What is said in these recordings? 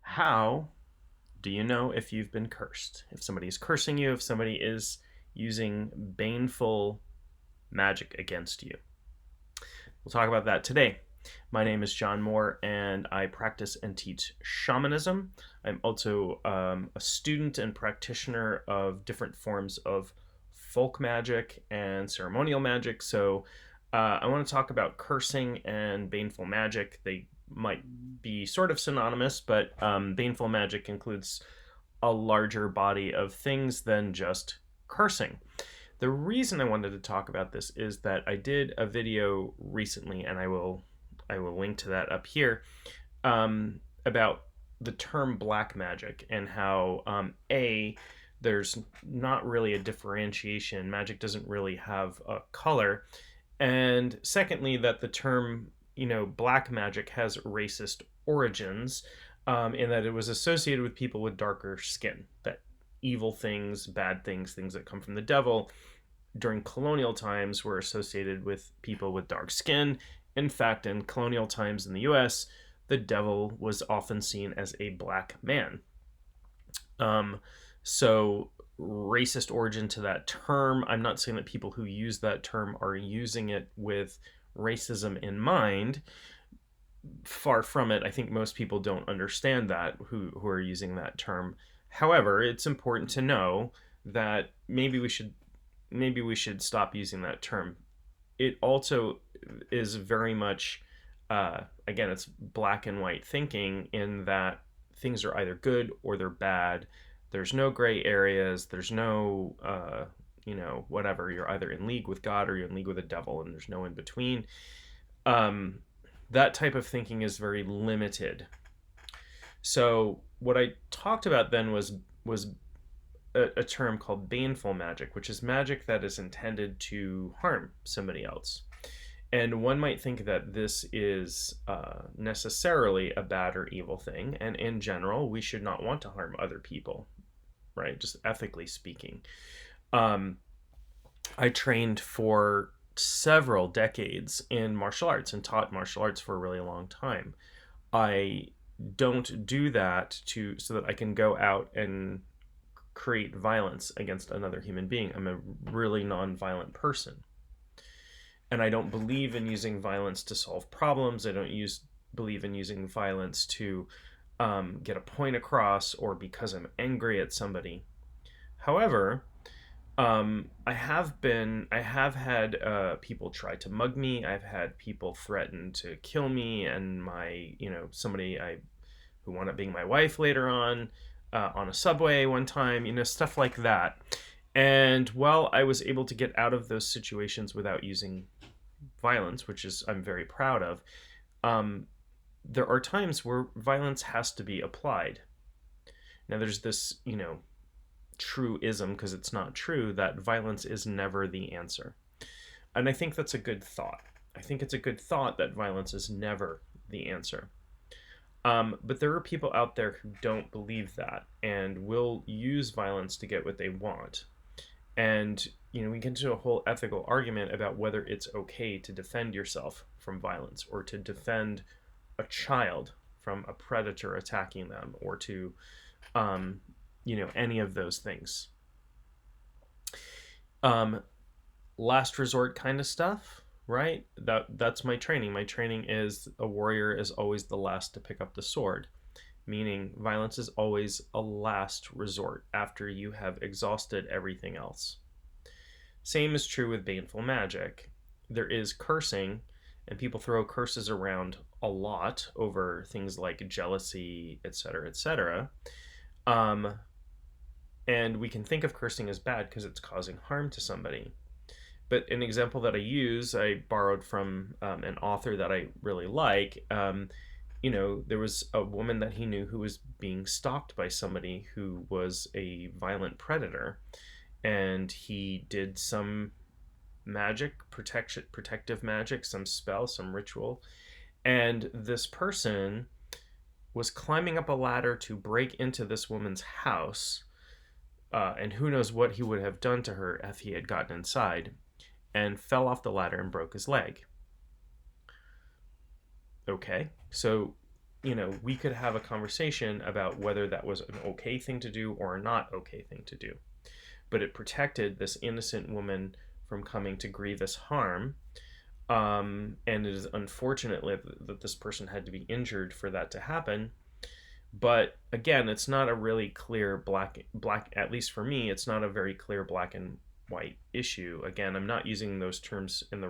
How do you know if you've been cursed? If somebody is cursing you, if somebody is using baneful magic against you? We'll talk about that today. My name is John Moore, and I practice and teach shamanism. I'm also a student and practitioner of different forms of folk magic and ceremonial magic. So I want to talk about cursing and baneful magic. They might be sort of synonymous, but baneful magic includes a larger body of things than just cursing. The reason I wanted to talk about this is that I did a video recently, and I will link to that up here, about the term black magic and how there's not really a differentiation. Magic doesn't really have a color, and secondly, that the term black magic has racist origins, in that it was associated with people with darker skin. That evil things, bad things, things that come from the devil during colonial times were associated with people with dark skin. In fact, in colonial times in the US, the devil was often seen as a black man. So, racist origin to that term. I'm not saying that people who use that term are using it with racism in mind. Far from it. I think most people don't understand that who are using that term. However, it's important to know that maybe we should stop using that term. It also is very much, again, it's black and white thinking, in that things are either good or they're bad. There's no gray areas. There's no, whatever. You're either in league with God or you're in league with the devil, and there's no in between. That type of thinking is very limited. So what I talked about then was a term called baneful magic, which is magic that is intended to harm somebody else. And one might think that this is necessarily a bad or evil thing, and in general, we should not want to harm other people, right? Just ethically speaking. I trained for several decades in martial arts and taught martial arts for a really long time. I don't do that so that I can go out and create violence against another human being. I'm a really non-violent person. And I don't believe in using violence to solve problems. I don't believe in using violence to get a point across, or because I'm angry at somebody. However, I have had people try to mug me. I've had people threaten to kill me, and somebody who wound up being my wife later on a subway one time, stuff like that. And while I was able to get out of those situations without using violence, which is I'm very proud of, there are times where violence has to be applied. Now, there's this, truism, because it's not true, that violence is never the answer. And I think that's a good thought. I think it's a good thought that violence is never the answer. But there are people out there who don't believe that and will use violence to get what they want. And, we get into a whole ethical argument about whether it's okay to defend yourself from violence, or to defend a child from a predator attacking them, or to, any of those things. Last resort kind of stuff, right? That's my training. My training is a warrior is always the last to pick up the sword, meaning violence is always a last resort after you have exhausted everything else. Same is true with baneful magic. There is cursing, and people throw curses around a lot over things like jealousy, etc., etc. And we can think of cursing as bad because it's causing harm to somebody. But an example that I borrowed from an author that I really like. There was a woman that he knew who was being stalked by somebody who was a violent predator, and he did some magic, protective magic, some spell, some ritual, and this person was climbing up a ladder to break into this woman's house, and who knows what he would have done to her if he had gotten inside, and fell off the ladder and broke his leg. Okay, so we could have a conversation about whether that was an okay thing to do or not okay thing to do. But it protected this innocent woman from coming to grievous harm. And it is unfortunate that this person had to be injured for that to happen. But again, it's not a really clear black, at least for me, it's not a very clear black and white issue. Again, I'm not using those terms from the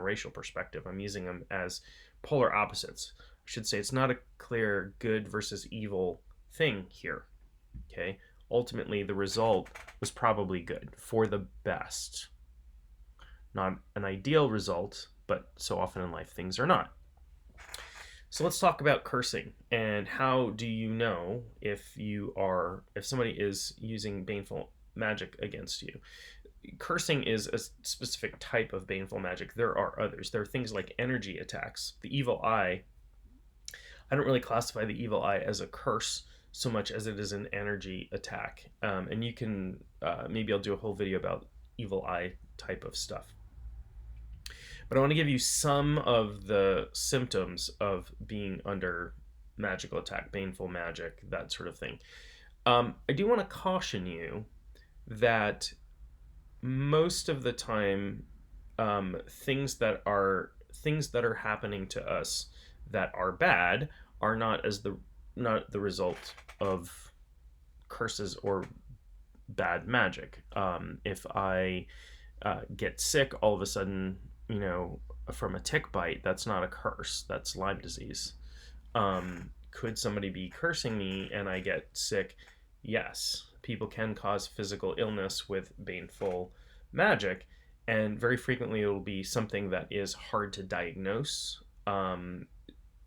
racial perspective. I'm using them as polar opposites. I should say it's not a clear good versus evil thing here. Okay? Ultimately, the result was probably good, for the best. Not an ideal result, but so often in life things are not. So let's talk about cursing, and how do you know if somebody is using baneful magic against you? Cursing is a specific type of baneful magic. There are others. There are things like energy attacks. The evil eye, I don't really classify the evil eye as a curse so much as it is an energy attack. And you can, maybe I'll do a whole video about evil eye type of stuff. But I want to give you some of the symptoms of being under magical attack, baneful magic, that sort of thing. I do want to caution you that most of the time, things that are happening to us that are bad are not the result of curses or bad magic. If I get sick all of a sudden, from a tick bite, that's not a curse. That's Lyme disease. Could somebody be cursing me and I get sick? Yes. People can cause physical illness with baneful magic, and very frequently it will be something that is hard to diagnose.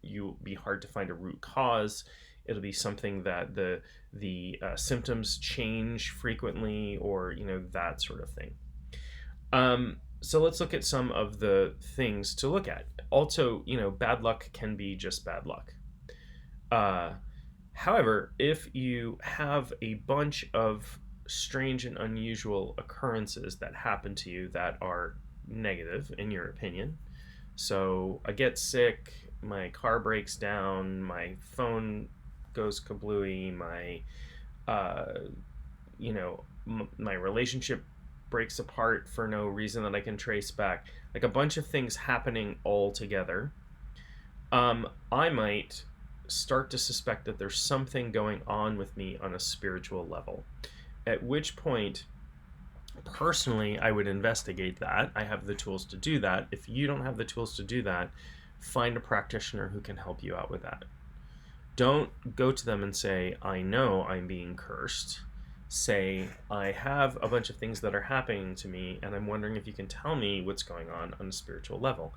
You'll be hard to find a root cause. It'll be something that the symptoms change frequently, or that sort of thing. So let's look at some of the things to look at. Also, bad luck can be just bad luck. However, if you have a bunch of strange and unusual occurrences that happen to you that are negative in your opinion, so I get sick, my car breaks down, my phone goes kablooey, my relationship breaks apart for no reason that I can trace back, like a bunch of things happening all together, I might start to suspect that there's something going on with me on a spiritual level. At which point, personally, I would investigate that. I have the tools to do that. If you don't have the tools to do that, find a practitioner who can help you out with that. Don't go to them and say, I know I'm being cursed. Say, I have a bunch of things that are happening to me, and I'm wondering if you can tell me what's going on a spiritual level.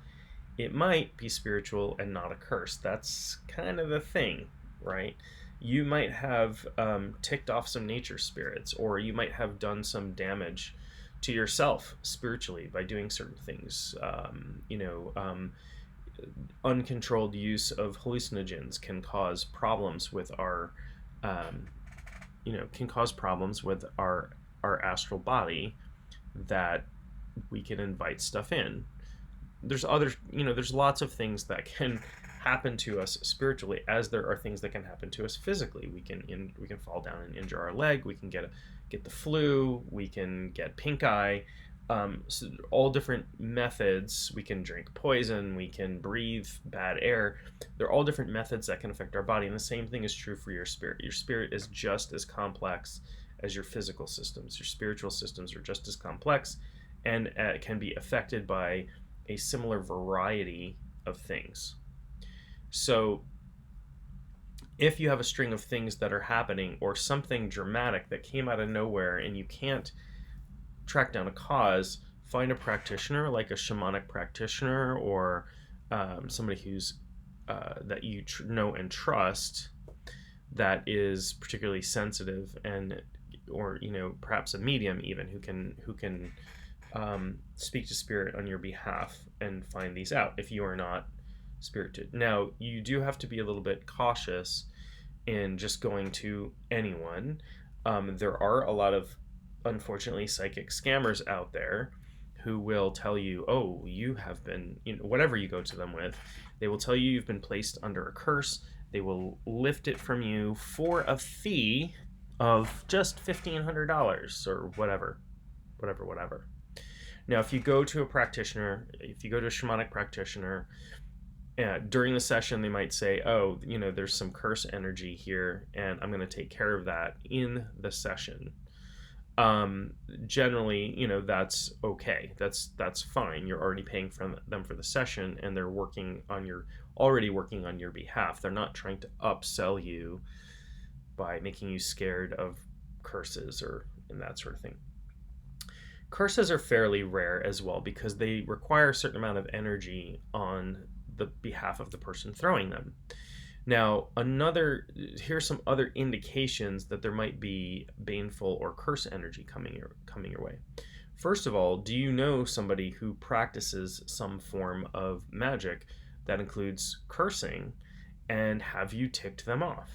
It might be spiritual and not a curse. That's kind of the thing, right? You might have ticked off some nature spirits, or you might have done some damage to yourself spiritually by doing certain things. Uncontrolled use of hallucinogens can cause problems with our astral body, that we can invite stuff in. There's lots of things that can happen to us spiritually, as there are things that can happen to us physically. We can fall down and injure our leg. We can get the flu. We can get pink eye. So all different methods. We can drink poison. We can breathe bad air. There are all different methods that can affect our body, and the same thing is true for your spirit. Your spirit is just as complex as your physical systems. Your spiritual systems are just as complex, and can be affected by a similar variety of things. So if you have a string of things that are happening, or something dramatic that came out of nowhere and you can't track down a cause, find a practitioner, like a shamanic practitioner, or somebody who's that you know and trust, that is particularly sensitive, or perhaps a medium even, who can speak to spirit on your behalf and find these out if you are not spirited. Now, you do have to be a little bit cautious in just going to anyone. There are a lot of, unfortunately, psychic scammers out there who will tell you, oh, you have been, whatever you go to them with, they will tell you you've been placed under a curse, They will lift it from you for a fee of just $1,500 or whatever. Now, if you go to a practitioner, if you go to a shamanic practitioner, during the session, they might say, oh, there's some curse energy here, and I'm going to take care of that in the session. Generally, that's okay. That's fine. You're already paying for them for the session, and they're already working on your behalf. They're not trying to upsell you by making you scared of curses and that sort of thing. Curses are fairly rare as well because they require a certain amount of energy on the behalf of the person throwing them. Now, here's some other indications that there might be baneful or curse energy coming your way. First of all, do you know somebody who practices some form of magic that includes cursing, and have you ticked them off?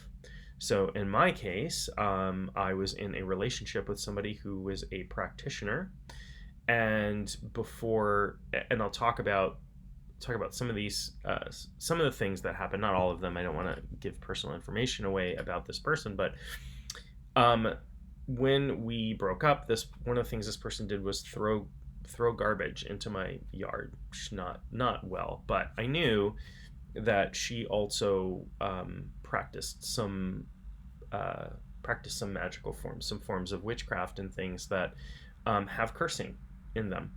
So in my case, I was in a relationship with somebody who was a practitioner, and I'll talk about some of the things that happen. Not all of them. I don't want to give personal information away about this person, but when we broke up, one of the things this person did was throw garbage into my yard. Not well, but I knew that she also practiced some magical forms, some forms of witchcraft and things that have cursing in them,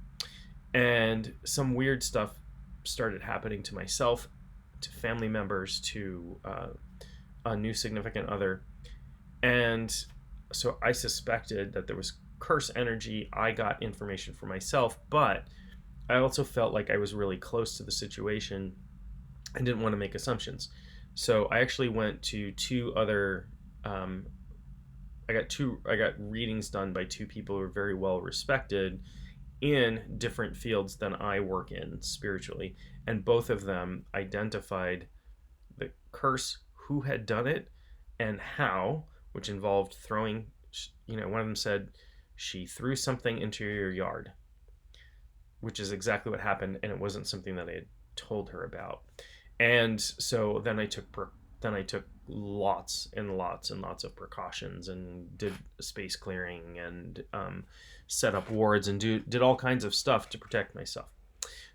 and some weird stuff started happening to myself, to family members, to a new significant other. And so I suspected that there was curse energy. I got information for myself, but I also felt like I was really close to the situation and didn't want to make assumptions. So I actually went to two other I got readings done by two people who are very well respected in different fields than I work in spiritually, and both of them identified the curse, who had done it, and how, which involved throwing. One of them said she threw something into your yard, which is exactly what happened, and it wasn't something that I had told her about. And so then I took lots and lots and lots of precautions and did space clearing and set up wards and did all kinds of stuff to protect myself.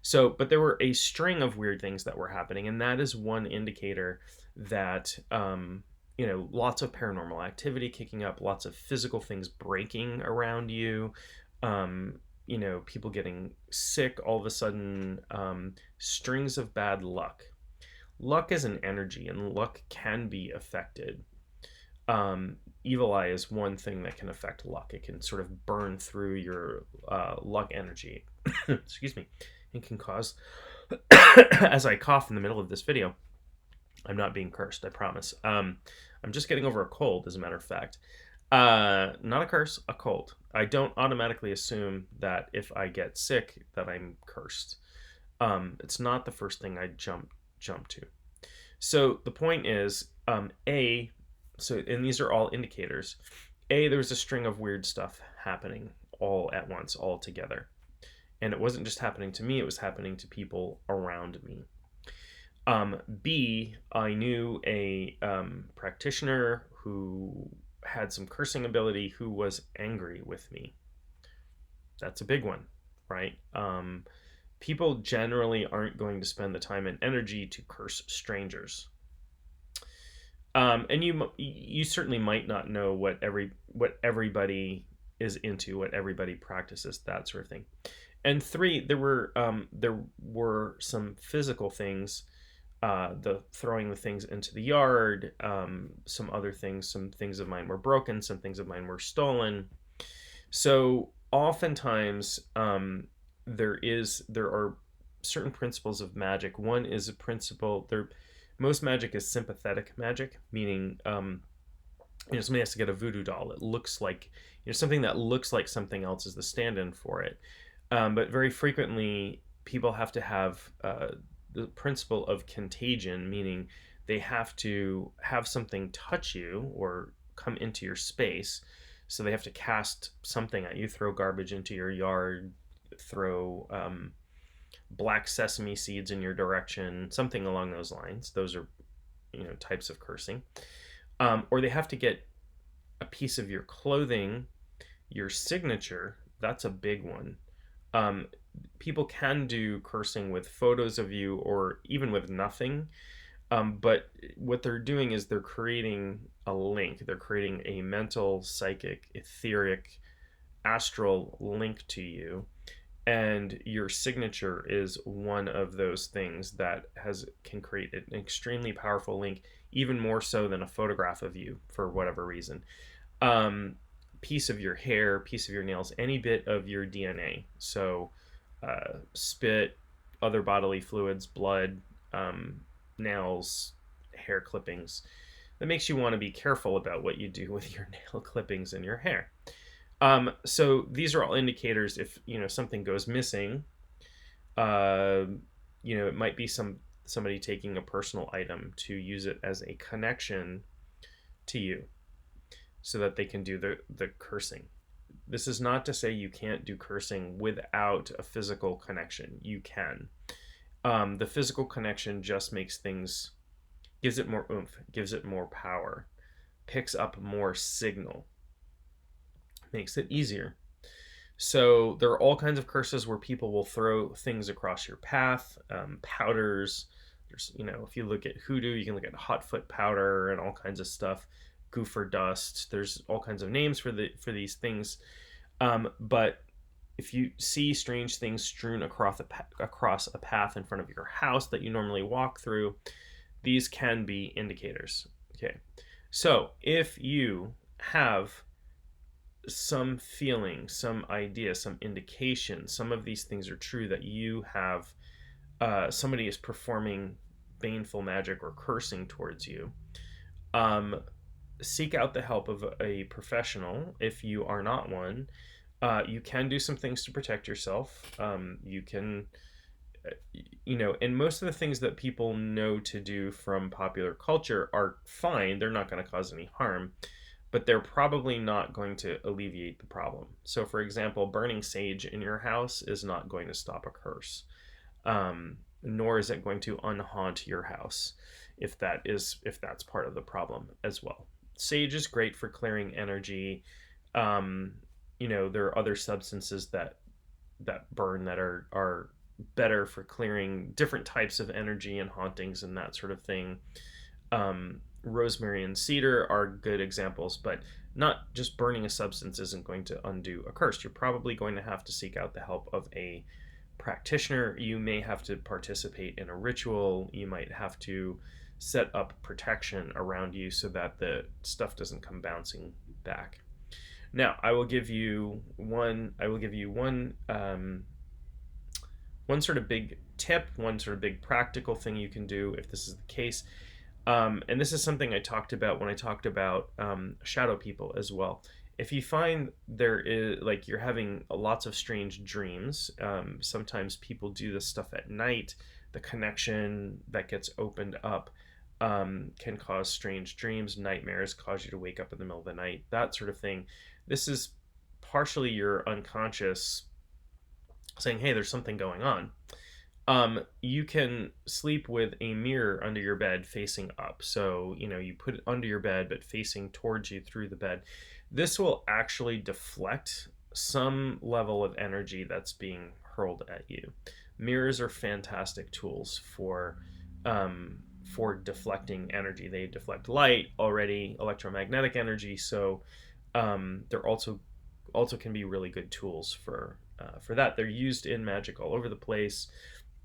So, but there were a string of weird things that were happening, and that is one indicator that lots of paranormal activity kicking up, lots of physical things breaking around you, people getting sick all of a sudden, strings of bad luck. Luck is an energy, and luck can be affected. Evil eye is one thing that can affect luck. It can sort of burn through your luck energy. Excuse me. It can cause, as I cough in the middle of this video, I'm not being cursed, I promise. I'm just getting over a cold, as a matter of fact. Not a curse, a cold. I don't automatically assume that if I get sick that I'm cursed. It's not the first thing I jump to. So the point is, and these are all indicators. There was a string of weird stuff happening all at once, all together. And it wasn't just happening to me, it was happening to people around me. B, I knew a practitioner who had some cursing ability who was angry with me. That's a big one, right? People generally aren't going to spend the time and energy to curse strangers. And you certainly might not know what everybody is into, what everybody practices, that sort of thing. And 3, there were some physical things, the throwing the things into the yard, some other things. Some things of mine were broken, some things of mine were stolen. So oftentimes, there are certain principles of magic. One is a principle. Most magic is sympathetic magic, meaning somebody has to get a voodoo doll that looks like something that looks like something else is the stand-in for it. But very frequently, people have to have the principle of contagion, meaning they have to have something touch you or come into your space. So they have to cast something at you, throw garbage into your yard, throw black sesame seeds in your direction, something along those lines. Those are, types of cursing, or they have to get a piece of your clothing, your signature. That's a big one. Um, People can do cursing with photos of you or even with nothing. But what they're doing is they're creating a link. They're creating a mental, psychic, etheric, astral link to you. And your signature is one of those things that can create an extremely powerful link, even more so than a photograph of you for whatever reason. Um, Piece of your hair, piece of your nails, any bit of your DNA. So, spit, other bodily fluids, blood, um, nails, hair clippings. That makes you want to be careful about what you do with your nail clippings and your hair. So these are all indicators if something goes missing. Uh, it might be somebody taking a personal item to use it as a connection to you, so that they can do the cursing. This is not to say you can't do cursing without a physical connection. You can. The physical connection just makes things, gives it more oomph, gives it more power, picks up more signal, makes it easier. So there are all kinds of curses where people will throw things across your path, powders. There's, if you look at hoodoo, you can look at hotfoot powder and all kinds of stuff, goofer dust. There's all kinds of names for these things. But if you see strange things strewn across a path in front of your house that you normally walk through, these can be indicators. Okay, so if you have some feeling, some idea, some indication, some of these things are true, that you have somebody is performing baneful magic or cursing towards you, seek out the help of a professional if you are not one. You can do some things to protect yourself. You can, and most of the things that people know to do from popular culture are fine. They're not going to cause any harm, but they're probably not going to alleviate the problem. So, for example, burning sage in your house is not going to stop a curse, nor is it going to unhaunt your house if that's part of the problem as well. Sage is great for clearing energy. There are other substances that burn that are better for clearing different types of energy and hauntings and that sort of thing. Rosemary and cedar are good examples, but not just burning a substance isn't going to undo a curse. You're probably going to have to seek out the help of a practitioner. You may have to participate in a ritual. You might have to set up protection around you so that the stuff doesn't come bouncing back. Now, I will give you one sort of big tip, one sort of big practical thing you can do if this is the case. And this is something I talked about when I talked about shadow people as well. If you find there is, like, you're having lots of strange dreams, sometimes people do this stuff at night. The connection that gets opened up can cause strange dreams, nightmares, cause you to wake up in the middle of the night, that sort of thing. This is partially your unconscious saying, hey, there's something going on. You can sleep with a mirror under your bed facing up. So, you put it under your bed, but facing towards you through the bed. This will actually deflect some level of energy that's being hurled at you. Mirrors are fantastic tools for deflecting energy. They deflect light already, electromagnetic energy. So, they're also can be really good tools for that. They're used in magic all over the place.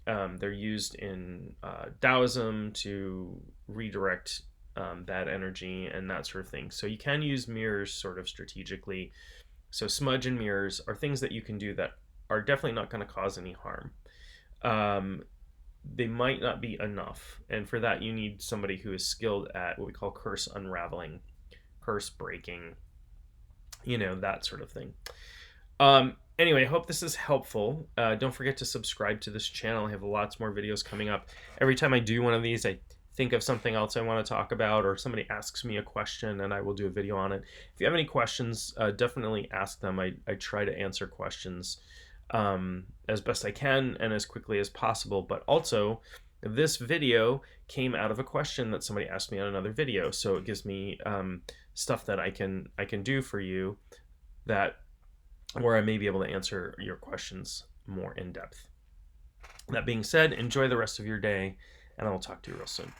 They're used in Taoism to redirect bad energy and that sort of thing. So you can use mirrors sort of strategically. So smudge and mirrors are things that you can do that are definitely not going to cause any harm. They might not be enough. And for that, you need somebody who is skilled at what we call curse unraveling, curse breaking, that sort of thing. Anyway, I hope this is helpful. Don't forget to subscribe to this channel. I have lots more videos coming up. Every time I do one of these, I think of something else I want to talk about, or somebody asks me a question and I will do a video on it. If you have any questions, definitely ask them. I try to answer questions as best I can and as quickly as possible. But also, This video came out of a question that somebody asked me on another video, so it gives me stuff that I can do for you, that where I may be able to answer your questions more in depth. That being said, enjoy the rest of your day, and I will talk to you real soon.